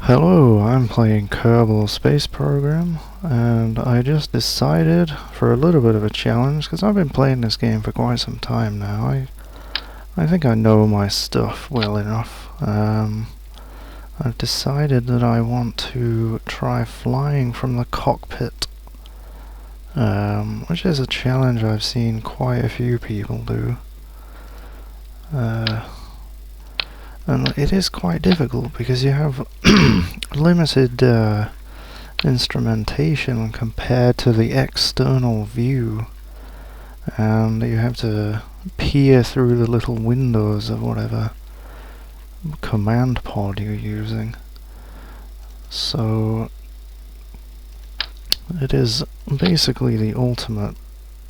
Hello, I'm playing Kerbal Space Program, and I just decided for a little bit of a challenge, because I've been playing this game for quite some time now. I think I know my stuff well enough. I've decided that I want to try flying from the cockpit, which is a challenge I've seen quite a few people do. And it is quite difficult because you have limited instrumentation compared to the external view, and you have to peer through the little windows of whatever command pod you're using. So it is basically the ultimate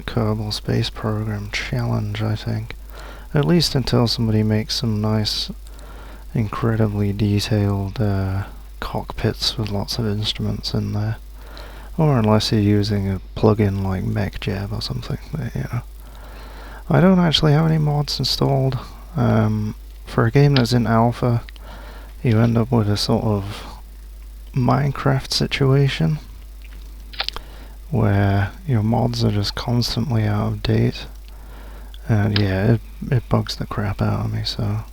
Kerbal Space Program challenge, I think. At least until somebody makes some nice, incredibly detailed cockpits with lots of instruments in there. Or unless you're using a plugin like MechJab or something. But, you know. I don't actually have any mods installed. For a game that's in alpha, you end up with a sort of Minecraft situation where your mods are just constantly out of date. And yeah, it bugs the crap out of me, so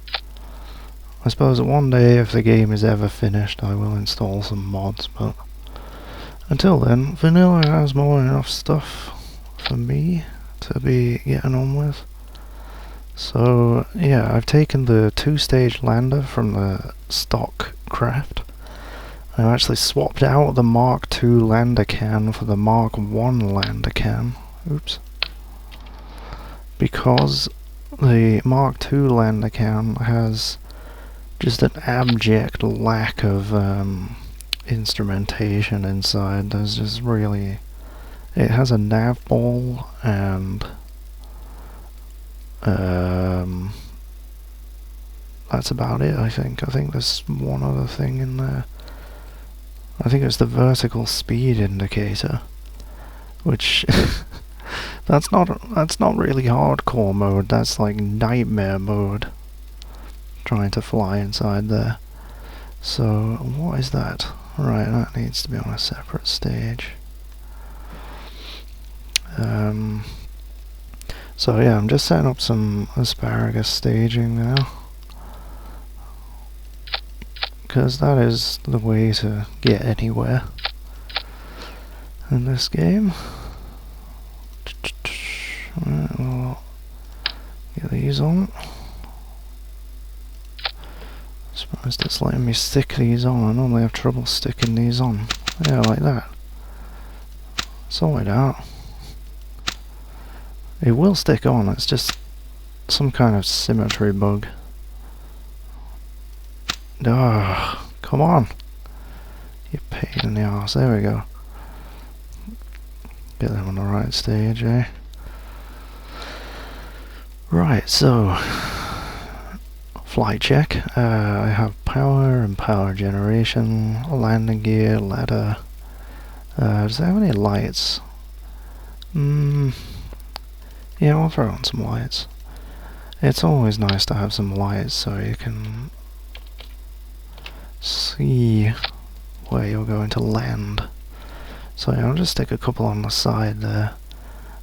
I suppose that one day, if the game is ever finished, I will install some mods, but until then, vanilla has more than enough stuff for me to be getting on with. So yeah, I've taken the two-stage lander from the stock craft. I've actually swapped out the Mark II lander can for the Mark I lander can. Oops. Because the Mark II lander can has just an abject lack of instrumentation inside. There's just really... It has a nav ball and that's about it, I think. I think there's one other thing in there. I think it's the vertical speed indicator, which that's not really hardcore mode. That's like nightmare mode, trying to fly inside there. So what is that? Right, that needs to be on a separate stage. So yeah, I'm just setting up some asparagus staging now, because that is the way to get anywhere in this game. Right, we'll get these on. Surprised it's letting me stick these on. I normally have trouble sticking these on. Yeah, like that. Sort it out. It will stick on, it's just some kind of symmetry bug. Ah, come on! You pain in the arse. There we go. Get them on the right stage, eh? Right, so flight check. I have power and power generation, landing gear, ladder. Does it have any lights? Yeah, I'll throw on some lights. It's always nice to have some lights so you can see where you're going to land. So yeah, I'll just stick a couple on the side there.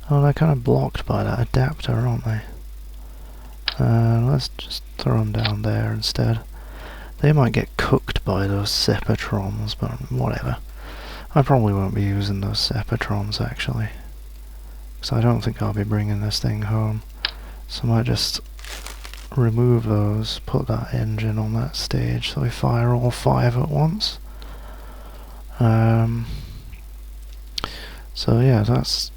Oh, they're kind of blocked by that adapter, aren't they? Let's just throw them down there instead. They might get cooked by those Sepatrons, but whatever. I probably won't be using those Sepatrons actually, because I don't think I'll be bringing this thing home. So I might just remove those, put that engine on that stage so we fire all 5 at once. So yeah, that's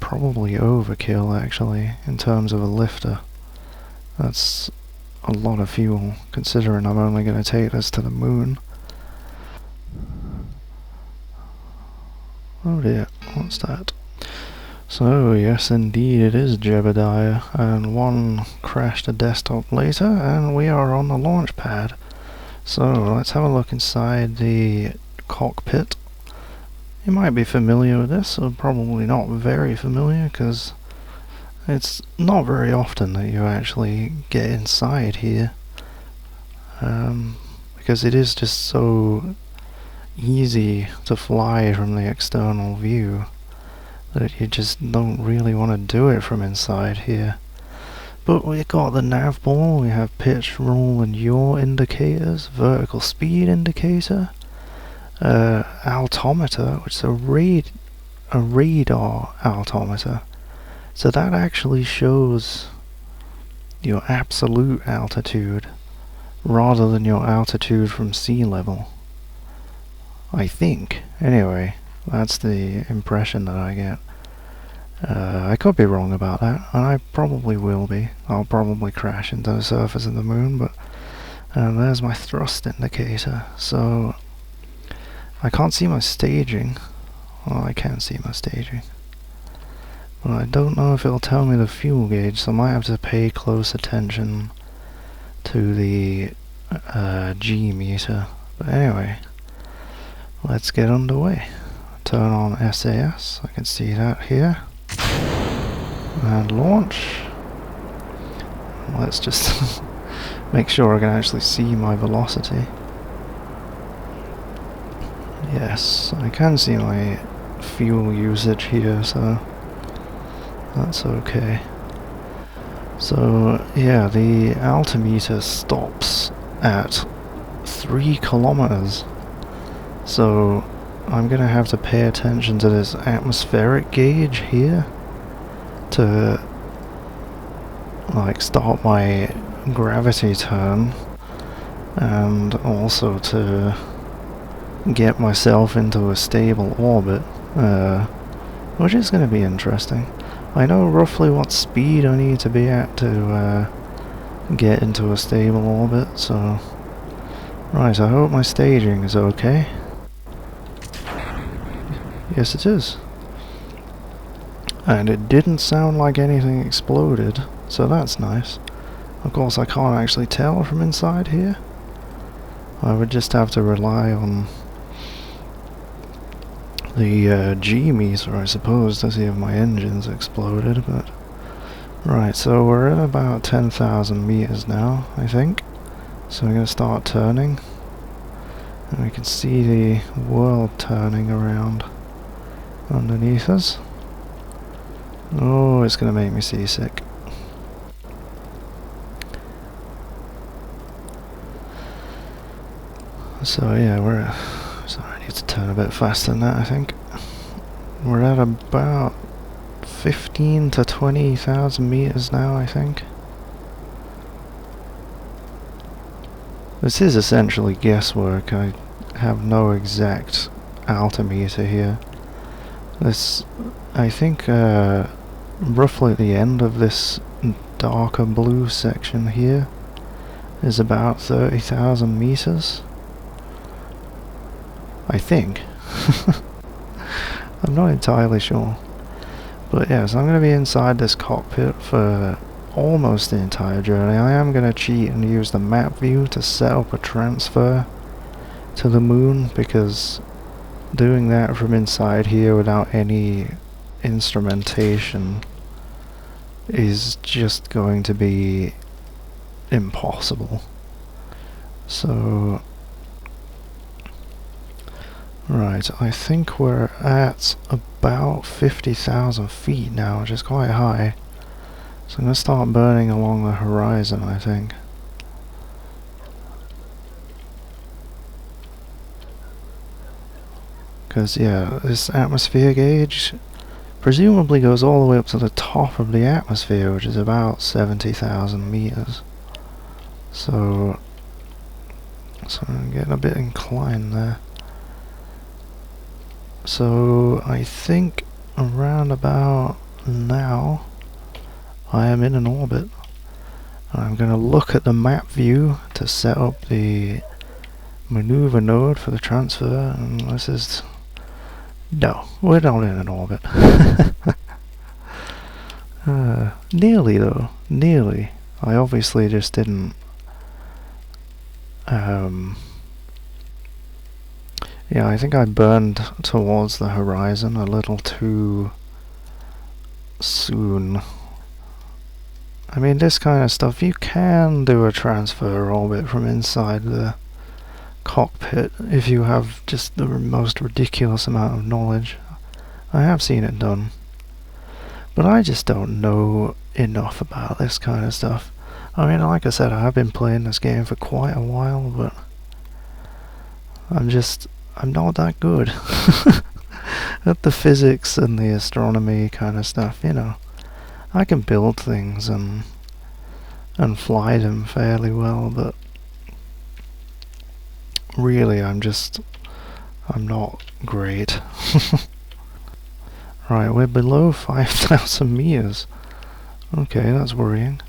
probably overkill actually in terms of a lifter. That's a lot of fuel considering I'm only going to take this to the moon. Oh dear, what's that? So yes, indeed it is Jebediah, and one crashed a desktop later, and we are on the launch pad. So let's have a look inside the cockpit. You might be familiar with this, or probably not very familiar, because it's not very often that you actually get inside here. Because it is just so easy to fly from the external view that you just don't really want to do it from inside here. But we got the nav ball, we have pitch, roll and yaw indicators, vertical speed indicator, altimeter, which is a radar altimeter. So that actually shows your absolute altitude rather than your altitude from sea level. I think. Anyway, that's the impression that I get. I could be wrong about that, and I probably will be. I'll probably crash into the surface of the moon, but there's my thrust indicator. So I can't see my staging. Well, I can see my staging. But I don't know if it'll tell me the fuel gauge, so I might have to pay close attention to the G meter. But anyway, let's get underway. Turn on SAS, I can see that here. And launch. Let's just make sure I can actually see my velocity. Yes, I can see my fuel usage here, so that's okay. So yeah, the altimeter stops at 3 kilometers. So I'm gonna have to pay attention to this atmospheric gauge here to like start my gravity turn, and also to get myself into a stable orbit, which is going to be interesting. I know roughly what speed I need to be at to get into a stable orbit, so right, I hope my staging is okay. Yes, it is. And it didn't sound like anything exploded, so that's nice. Of course, I can't actually tell from inside here. I would just have to rely on the G meter, I suppose, to see if my engine's exploded, but... Right, so we're at about 10,000 meters now, I think. So we're going to start turning. And we can see the world turning around underneath us. Oh, it's going to make me seasick. So yeah, we're... Sorry, I need to turn a bit faster than that, I think. We're at about 15 to 20,000 meters now, I think. This is essentially guesswork. I have no exact altimeter here. This, I think, roughly at the end of this darker blue section here is about 30,000 meters. I think. I'm not entirely sure. But yes, I'm going to be inside this cockpit for almost the entire journey. I am going to cheat and use the map view to set up a transfer to the moon, because doing that from inside here without any instrumentation is just going to be impossible. So... Right, I think we're at about 50,000 feet now, which is quite high. So I'm going to start burning along the horizon, I think. Because, yeah, this atmosphere gauge presumably goes all the way up to the top of the atmosphere, which is about 70,000 meters. So I'm getting a bit inclined there. So I think around about now I am in an orbit. I'm going to look at the map view to set up the maneuver node for the transfer, and this is... No, we're not in an orbit. Nearly though, nearly. I obviously just didn't... Yeah, I think I burned towards the horizon a little too soon. I mean, this kind of stuff, you can do a transfer orbit from inside the cockpit if you have just the most ridiculous amount of knowledge. I have seen it done. But I just don't know enough about this kind of stuff. I mean, like I said, I have been playing this game for quite a while, but I'm not that good at the physics and the astronomy kind of stuff, you know. I can build things and fly them fairly well, but really I'm not great. Right, we're below 5,000 meters. Okay, that's worrying.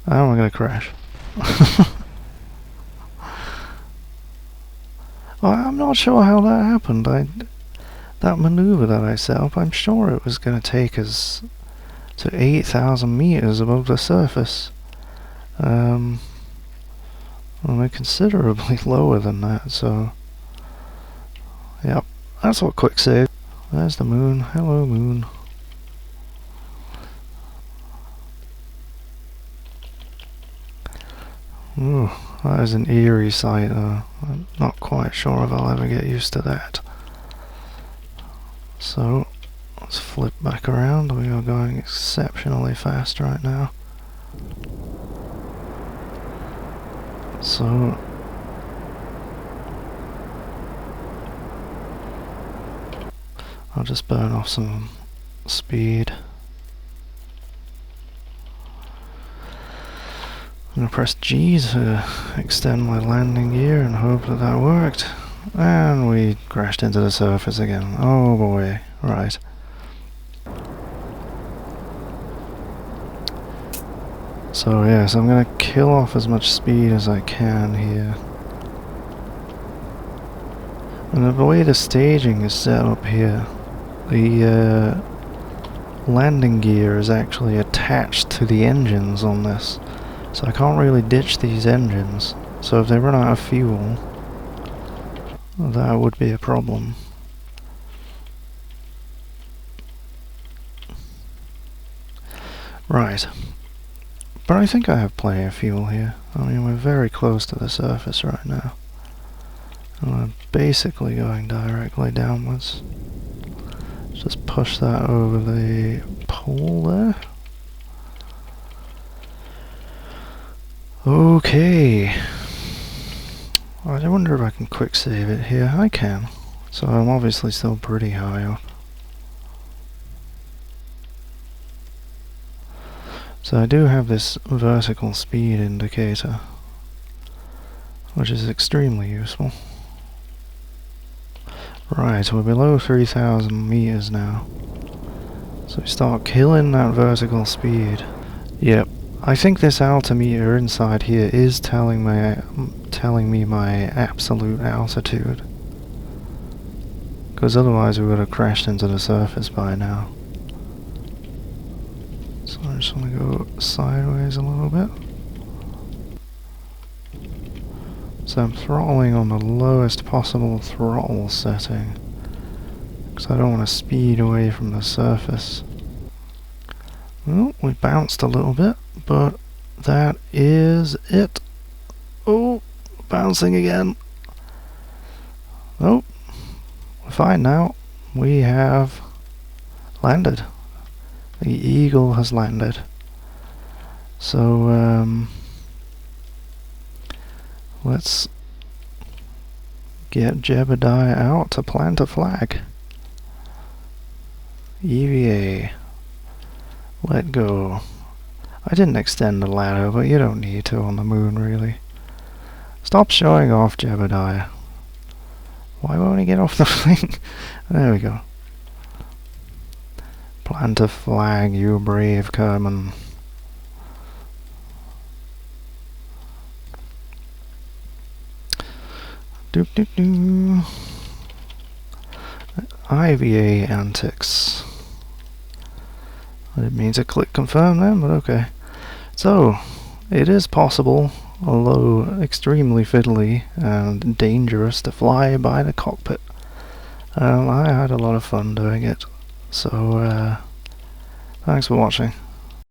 Oh, we're gonna crash. I'm not sure how that happened. That maneuver that I set up, I'm sure it was gonna take us to 8,000 meters above the surface. Well, we're considerably lower than that, so... Yep, that's what quick save. There's the moon. Hello, moon. Ooh, that is an eerie sight. I'm not quite sure if I'll ever get used to that. So, let's flip back around. We are going exceptionally fast right now. So, I'll just burn off some speed. I'm going to press G to extend my landing gear and hope that that worked. And we crashed into the surface again. Oh boy, right. So yes, I'm going to kill off as much speed as I can here. And the way the staging is set up here, the landing gear is actually attached to the engines on this. So I can't really ditch these engines. So if they run out of fuel, that would be a problem. Right. But I think I have plenty of fuel here. I mean, we're very close to the surface right now. And we're basically going directly downwards. Just push that over the pole there. Okay. I wonder if I can quick save it here. I can. So I'm obviously still pretty high up. So I do have this vertical speed indicator, which is extremely useful. Right, we're below 3,000 meters now. So we start killing that vertical speed. Yep. I think this altimeter inside here is telling me my absolute altitude. Because otherwise we would have crashed into the surface by now. So I just want to go sideways a little bit. So I'm throttling on the lowest possible throttle setting. Because I don't want to speed away from the surface. Well, we bounced a little bit, but that is it. Oh, bouncing again. Oh, we're fine now. We have landed. The Eagle has landed. So, let's get Jebediah out to plant a flag. EVA. Let go. I didn't extend the ladder, but you don't need to on the moon, really. Stop showing off, Jebediah. Why won't he get off the thing? There we go. Plant a flag, you brave Kerman. Doop doop doo. IVA antics. I didn't mean to click confirm then, but okay. So, it is possible, although extremely fiddly and dangerous, to fly by the cockpit. I had a lot of fun doing it. So, thanks for watching.